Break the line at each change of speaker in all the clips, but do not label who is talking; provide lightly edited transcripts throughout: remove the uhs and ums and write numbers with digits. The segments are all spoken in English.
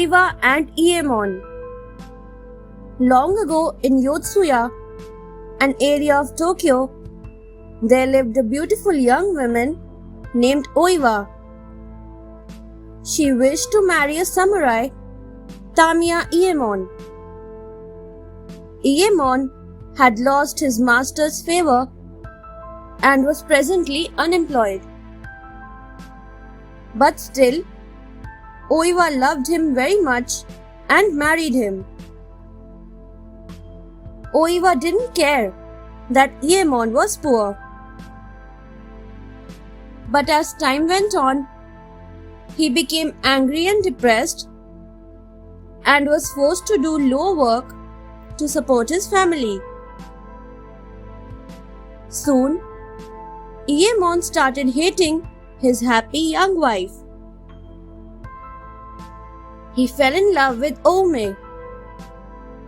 Oiwa and Ieamon. Long ago in Yotsuya, an area of Tokyo, there lived a beautiful young woman named Oiwa. She wished to marry a samurai, Tamiya Ieamon. Ieamon had lost his master's favor and was presently unemployed. But still, Oiwa loved him very much and married him. Oiwa didn't care that Ieamon was poor. But as time went on, he became angry and depressed and was forced to do low work to support his family. Soon, Ieamon started hating his happy young wife. He fell in love with Oume,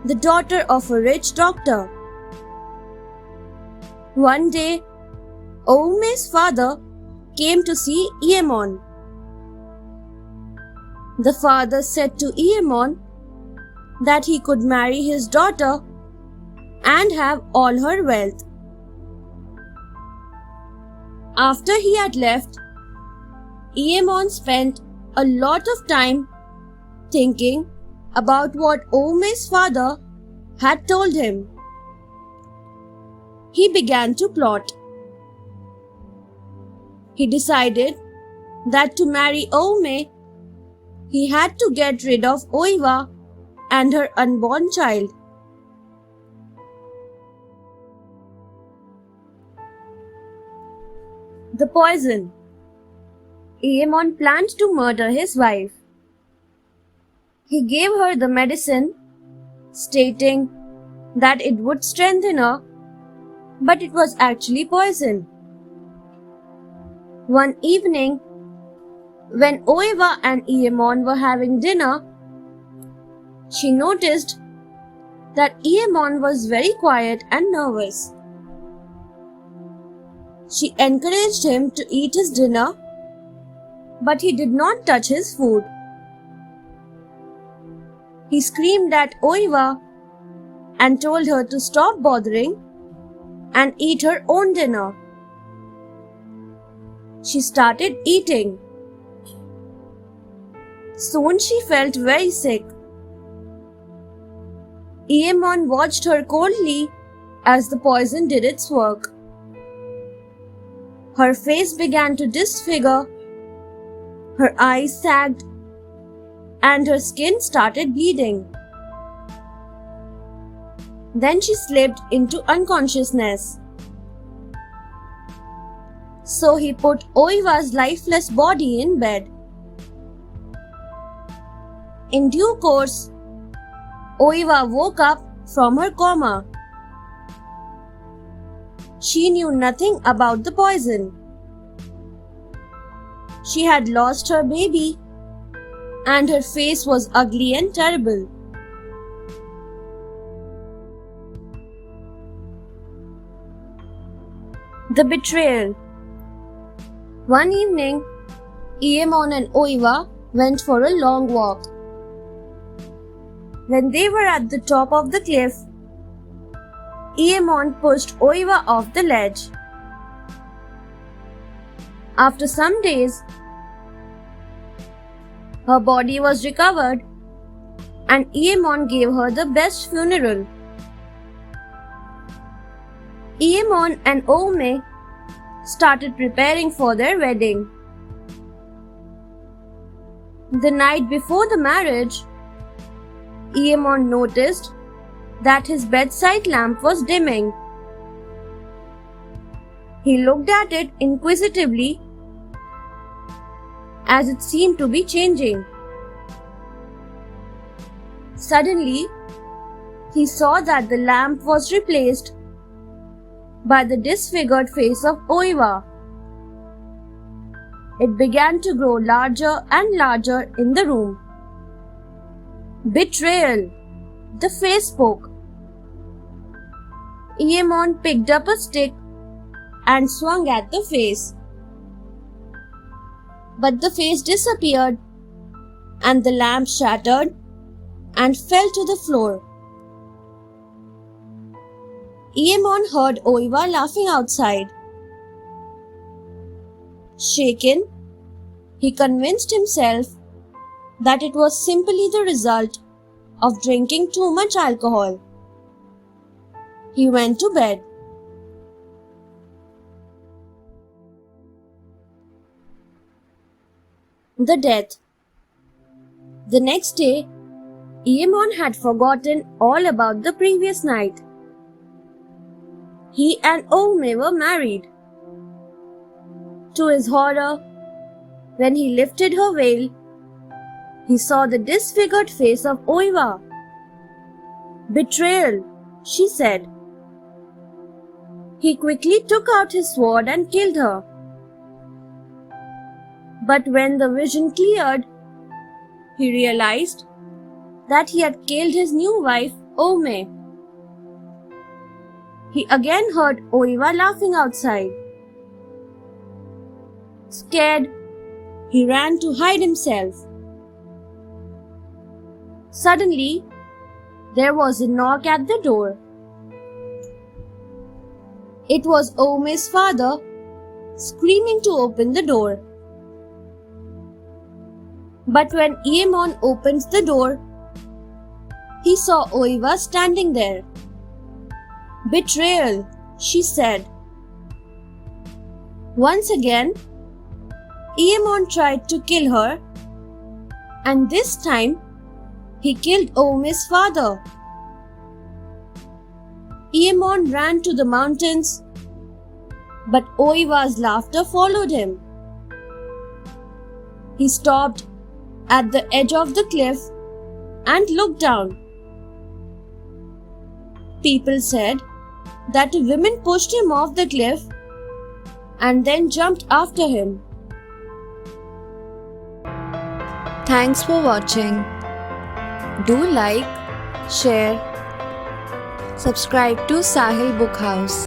the daughter of a rich doctor. One day, Oume's father came to see Ieamon. The father said to Ieamon that he could marry his daughter and have all her wealth. After he had left, Ieamon spent a lot of time thinking about what Oume's father had told him. He began to plot. He decided that to marry Oume, he had to get rid of Oiwa and her unborn child. The poison. Ieamon planned to murder his wife. He gave her the medicine, stating that it would strengthen her, but it was actually poison. One evening, when Oiwa and Ieamon were having dinner, she noticed that Ieamon was very quiet and nervous. She encouraged him to eat his dinner, but he did not touch his food. He screamed at Oiwa and told her to stop bothering and eat her own dinner. She started eating. Soon she felt very sick. Ieamon watched her coldly as the poison did its work. Her face began to disfigure, her eyes sagged, and her skin started bleeding. Then she slipped into unconsciousness. So he put Oiwa's lifeless body in bed. In due course, Oiwa woke up from her coma. She knew nothing about the poison. She had lost her baby, and her face was ugly and terrible. The betrayal. One evening, Ieamon and Oiwa went for a long walk. When they were at the top of the cliff, Ieamon pushed Oiwa off the ledge. After some days, her body was recovered and Ieamon gave her the best funeral. Ieamon and Oume started preparing for their wedding. The night before the marriage, Ieamon noticed that his bedside lamp was dimming. He looked at it inquisitively as it seemed to be changing. Suddenly, he saw that the lamp was replaced by the disfigured face of Oiwa. It began to grow larger and larger in the room. Betrayal. The face spoke. Ieamon picked up a stick and swung at the face. But the face disappeared and the lamp shattered and fell to the floor. Iyemon heard Oiwa laughing outside. Shaken, he convinced himself that it was simply the result of drinking too much alcohol. He went to bed. The death. The next day, Iyemon had forgotten all about the previous night. He and Oume were married. To his horror, when he lifted her veil, he saw the disfigured face of Oiwa. "Betrayal," she said. He quickly took out his sword and killed her. But when the vision cleared, he realized that he had killed his new wife, Oume. He again heard Oiwa laughing outside. Scared, he ran to hide himself. Suddenly, there was a knock at the door. It was Oume's father, screaming to open the door. But when Iyemon opened the door, he saw Oiwa standing there. "Betrayal," she said. Once again, Iyemon tried to kill her, and this time he killed Oume's father. Iyemon ran to the mountains, but Oiwa's laughter followed him. He stopped at the edge of the cliff and looked down. People said that women pushed him off the cliff and then jumped after him.
Thanks for watching. Do like, share, subscribe to Sahil Book House.